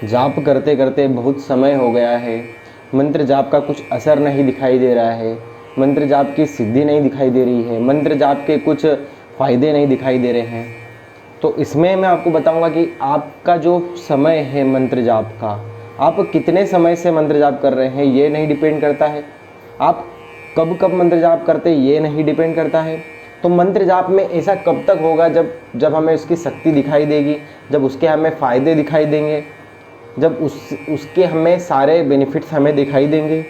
जाप करते करते बहुत समय हो गया है, मंत्र जाप का कुछ असर नहीं दिखाई दे रहा है, मंत्र जाप की सिद्धि नहीं दिखाई दे रही है, मंत्र जाप के कुछ फ़ायदे नहीं दिखाई दे रहे हैं। तो इसमें मैं आपको बताऊंगा कि आपका जो समय है मंत्र जाप का, आप कितने समय से मंत्र जाप कर रहे हैं ये नहीं डिपेंड करता है। आप कब कब मंत्र जाप करते हैं ये नहीं डिपेंड करता है। तो मंत्र जाप में ऐसा कब तक होगा जब हमें उसकी शक्ति दिखाई देगी, जब उसके हमें फ़ायदे दिखाई देंगे, जब उसके हमें सारे बेनिफिट्स हमें दिखाई देंगे।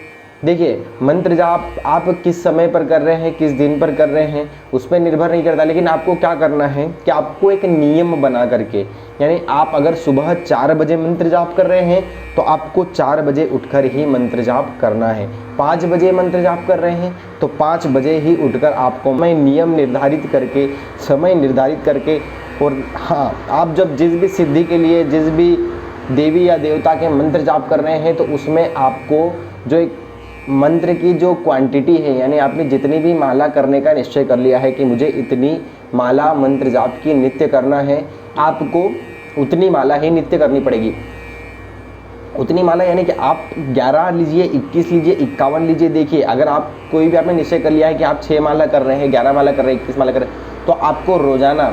देखिए, मंत्र जाप आप किस समय पर कर रहे हैं, किस दिन पर कर रहे हैं, उस पर निर्भर नहीं करता। लेकिन आपको क्या करना है कि आपको एक नियम बना करके, यानी आप अगर सुबह 4 बजे मंत्र जाप कर रहे हैं तो आपको 4 बजे उठकर ही मंत्र जाप करना है। 5 बजे मंत्र जाप कर रहे हैं तो 5 बजे ही उठकर आपको नियम निर्धारित करके, समय निर्धारित करके, और हाँ, आप जब जिस भी सिद्धि के लिए जिस भी देवी या देवता के मंत्र जाप कर रहे हैं तो उसमें आपको जो एक मंत्र की जो क्वांटिटी है, यानी आपने जितनी भी माला करने का निश्चय कर लिया है कि मुझे इतनी माला मंत्र जाप की नित्य करना है, आपको उतनी माला ही नित्य करनी पड़ेगी। उतनी माला यानी कि आप 11 लीजिए, 21 लीजिए, 51 लीजिए। देखिए, अगर आप कोई भी आपने निश्चय कर लिया है कि आप 6 माला कर रहे हैं, 11 माला कर रहे हैं, 21 माला कर रहे हैं, तो आपको रोजाना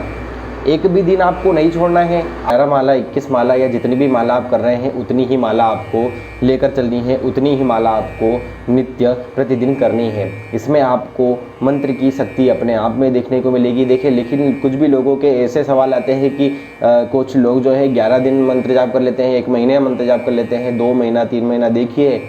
एक भी दिन आपको नहीं छोड़ना है। 11 माला, 21 माला या जितनी भी माला आप कर रहे हैं उतनी ही माला आपको लेकर चलनी है, उतनी ही माला आपको नित्य प्रतिदिन करनी है। इसमें आपको मंत्र की शक्ति अपने आप में देखने को मिलेगी। देखिए, लेकिन कुछ भी लोगों के ऐसे सवाल आते हैं कि कुछ लोग जो है 11 दिन मंत्र जाप कर लेते हैं, 1 महीने मंत्र जाप कर लेते हैं, 2 महीना, 3 महीना। देखिए,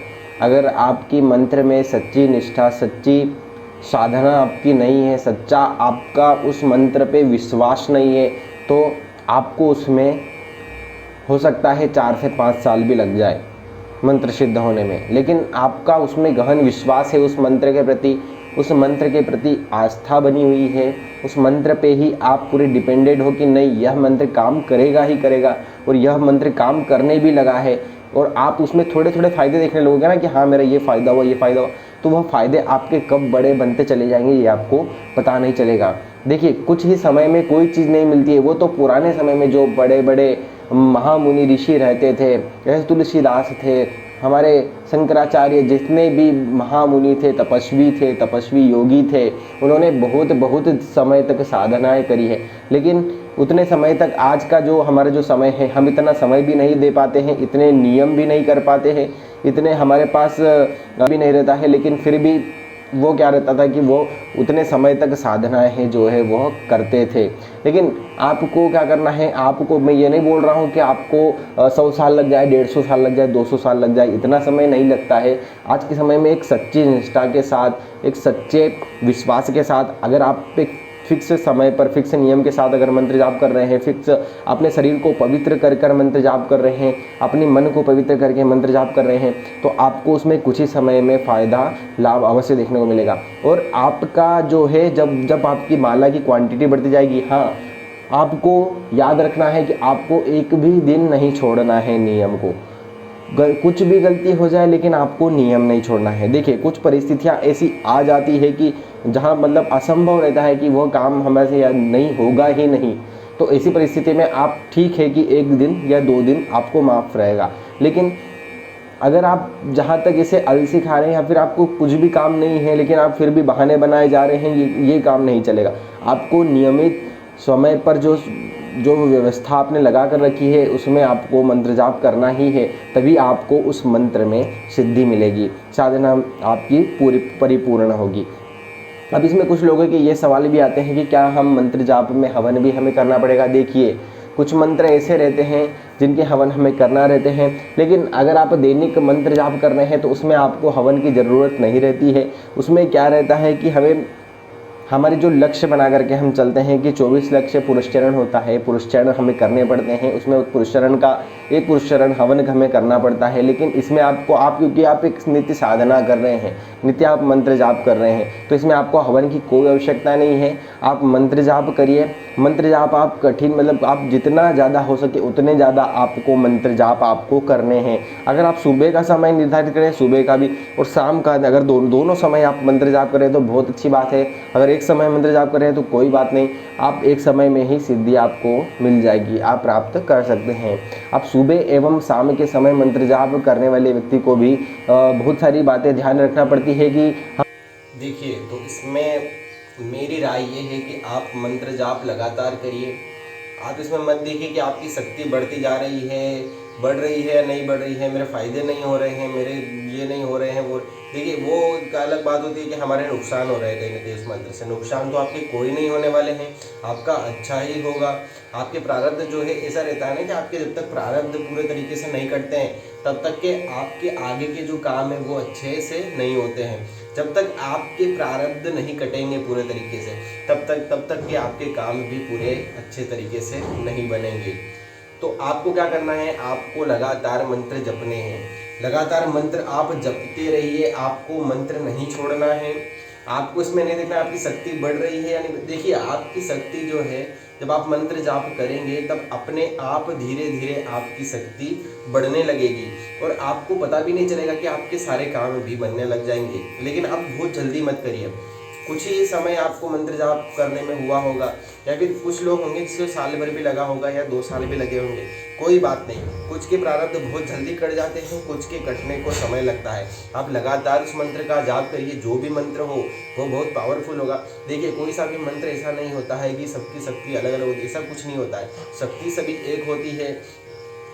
अगर आपकी मंत्र में सच्ची निष्ठा, सच्ची साधना आपकी नहीं है, सच्चा आपका उस मंत्र पे विश्वास नहीं है, तो आपको उसमें हो सकता है 4 से 5 साल भी लग जाए मंत्र सिद्ध होने में। लेकिन आपका उसमें गहन विश्वास है उस मंत्र के प्रति, उस मंत्र के प्रति आस्था बनी हुई है, उस मंत्र पे ही आप पूरे डिपेंडेड हो कि नहीं, यह मंत्र काम करेगा ही करेगा, और यह मंत्र काम करने भी लगा है, और आप उसमें थोड़े थोड़े फ़ायदे देखने लगोगे ना कि हाँ, मेरा ये फ़ायदा हुआ, ये फ़ायदा हुआ, तो वह फ़ायदे आपके कब बड़े बनते चले जाएंगे ये आपको पता नहीं चलेगा। देखिए, कुछ ही समय में कोई चीज़ नहीं मिलती है। वो तो पुराने समय में जो बड़े बड़े महामुनि ऋषि रहते थे, जैसे तुलसीदास थे, हमारे शंकराचार्य, जितने भी महामुनि थे, तपस्वी योगी थे, उन्होंने बहुत बहुत समय तक साधनाएं करी है। लेकिन उतने समय तक आज का जो हमारा जो समय है, हम इतना समय भी नहीं दे पाते हैं, इतने नियम भी नहीं कर पाते हैं, इतने हमारे पास भी नहीं रहता है। लेकिन फिर भी वो क्या रहता था कि वो उतने समय तक साधनाएं हैं जो है वो करते थे। लेकिन आपको क्या करना है, आपको मैं ये नहीं बोल रहा हूँ कि आपको 100 साल लग जाए, 150 साल लग जाए, 200 साल लग जाए, इतना समय नहीं लगता है। आज के समय में एक सच्ची निष्ठा के साथ, एक सच्चे विश्वास के साथ, अगर आप एक फिक्स समय पर, फिक्स नियम के साथ अगर मंत्र जाप कर रहे हैं, फिक्स अपने शरीर को पवित्र कर कर मंत्र जाप कर रहे हैं, अपने मन को पवित्र करके मंत्र जाप कर रहे हैं, तो आपको उसमें कुछ ही समय में फ़ायदा, लाभ अवश्य देखने को मिलेगा। और आपका जो है, जब आपकी माला की क्वांटिटी बढ़ती जाएगी, हाँ, आपको याद रखना है कि आपको एक भी दिन नहीं छोड़ना है नियम को। कुछ भी गलती हो जाए लेकिन आपको नियम नहीं छोड़ना है। देखिए, कुछ परिस्थितियाँ ऐसी आ जाती है कि जहाँ मतलब असंभव रहता है कि वह काम हमारे से नहीं होगा ही नहीं, तो ऐसी परिस्थिति में आप ठीक है कि 1 दिन या 2 दिन आपको माफ़ रहेगा। लेकिन अगर आप जहाँ तक इसे आलसी खा रहे हैं, या फिर आपको कुछ भी काम नहीं है लेकिन आप फिर भी बहाने बनाए जा रहे हैं, ये काम नहीं चलेगा। आपको नियमित समय पर जो व्यवस्था आपने लगा कर रखी है उसमें आपको मंत्र जाप करना ही है, तभी आपको उस मंत्र में सिद्धि मिलेगी, साधना आपकी पूरी परिपूर्ण होगी। अब इसमें कुछ लोगों के ये सवाल भी आते हैं कि क्या हम मंत्र जाप में हवन भी हमें करना पड़ेगा। देखिए, कुछ मंत्र ऐसे रहते हैं जिनके हवन हमें करना रहते हैं, लेकिन अगर आप दैनिक मंत्र जाप कर रहे हैं तो उसमें आपको हवन की ज़रूरत नहीं रहती है। उसमें क्या रहता है कि हमें हमारे जो लक्ष्य बना करके हम चलते हैं कि 24 लक्ष्य पुरुषचरण होता है, पुरुषचरण हमें करने पड़ते हैं, उसमें पुरुषचरण का एक पुरुषचरण हवन हमें करना पड़ता है। लेकिन इसमें आप क्योंकि आप एक नित्य साधना कर रहे हैं, नित्य आप मंत्र जाप कर रहे हैं, तो इसमें आपको हवन की कोई आवश्यकता नहीं है। आप मंत्र जाप करिए। मंत्र जाप आप कठिन, मतलब आप जितना ज़्यादा हो सके उतने ज़्यादा आपको मंत्र जाप आपको करने हैं। अगर आप सुबह का समय निर्धारित करें, सुबह का भी, और शाम का, अगर दोनों समय आप मंत्र जाप करें तो बहुत अच्छी बात है। अगर एक समय मंत्र जाप कर रहे हैं तो कोई बात नहीं, आप एक समय में ही सिद्धि आपको मिल जाएगी, आप प्राप्त कर सकते हैं। आप सुबह एवं शाम के समय मंत्र जाप करने वाले व्यक्ति को भी बहुत सारी बातें ध्यान रखना पड़ती है कि देखिए, तो इसमें मेरी राय ये है कि आप मंत्र जाप लगातार करिए। आप इसमें मत देखिए कि आपकी शक्ति बढ़ती जा रही है, बढ़ रही है या नहीं बढ़ रही है, मेरे फ़ायदे नहीं हो रहे हैं, मेरे ये नहीं हो रहे हैं, वो देखिए वो एक अलग बात होती है कि हमारे नुकसान हो रहे हैं कहीं ना कहीं इस मंत्र से। नुकसान तो आपके कोई नहीं होने वाले हैं, आपका अच्छा ही होगा। आपके प्रारब्ध जो है ऐसा रहता है ना कि आपके जब तक प्रारब्ध पूरे तरीके से नहीं कटते हैं तब तक के आपके आगे के जो काम है वो अच्छे से नहीं होते हैं। जब तक आपके प्रारब्ध नहीं कटेंगे पूरे तरीके से तब तक के आपके काम भी पूरे अच्छे तरीके से नहीं बनेंगे। तो आपको क्या करना है, आपको लगातार मंत्र जपने हैं, लगातार मंत्र आप जपते रहिए, आपको मंत्र नहीं छोड़ना है। आपको इसमें नहीं देखना आपकी शक्ति बढ़ रही है यानी, देखिए आपकी शक्ति जो है जब आप मंत्र जाप करेंगे तब अपने आप धीरे धीरे आपकी शक्ति बढ़ने लगेगी और आपको पता भी नहीं चलेगा कि आपके सारे काम भी बनने लग जाएंगे। लेकिन आप बहुत जल्दी मत करिए, कुछ ही समय आपको मंत्र जाप करने में हुआ होगा या फिर कुछ लोग होंगे जिसको साल भर भी लगा होगा या 2 साल भी लगे होंगे, कोई बात नहीं। कुछ के प्रारब्ध बहुत जल्दी कट जाते हैं, कुछ के कटने को समय लगता है। आप लगातार उस मंत्र का जाप करिए, जो भी मंत्र हो वो बहुत पावरफुल होगा। देखिए कोई सा भी मंत्र ऐसा नहीं होता है कि सबकी शक्ति अलग अलग होती है, ऐसा कुछ नहीं होता है, शक्ति सभी एक होती है।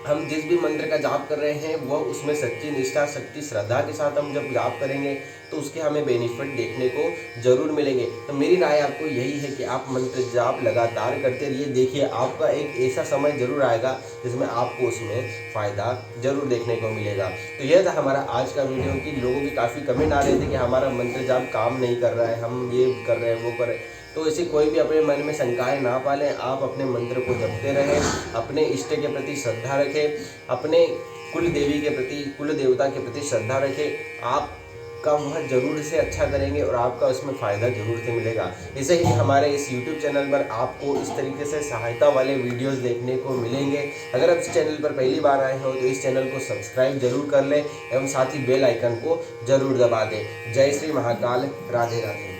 हम जिस भी मंत्र का जाप कर रहे हैं वो उसमें सच्ची निष्ठा, सच्ची श्रद्धा के साथ हम जब जाप करेंगे तो उसके हमें बेनिफिट देखने को जरूर मिलेंगे। तो मेरी राय आपको यही है कि आप मंत्र जाप लगातार करते रहिए। देखिए आपका एक ऐसा समय जरूर आएगा जिसमें आपको उसमें फ़ायदा जरूर देखने को मिलेगा। तो यह था हमारा आज का वीडियो कि लोगों की काफ़ी कमेंट आ रहे थे कि हमारा मंत्र जाप काम नहीं कर रहा है, हम ये कर रहे हैं वो कर रहे हैं। तो ऐसे कोई भी अपने मन में शंकाएं ना पालें, आप अपने मंत्र को जपते रहें, अपने इष्ट के प्रति श्रद्धा रखें, अपने कुल देवी के प्रति, कुल देवता के प्रति श्रद्धा रखें। आपका वह जरूर से अच्छा करेंगे और आपका उसमें फ़ायदा जरूर से मिलेगा। ऐसे ही हमारे इस YouTube चैनल पर आपको इस तरीके से सहायता वाले वीडियोस देखने को मिलेंगे। अगर आप इस चैनल पर पहली बार आए हो तो इस चैनल को सब्सक्राइब जरूर कर लें एवं साथ ही बेल आइकन को जरूर दबा दें। जय श्री महाकाल, राधे राधे।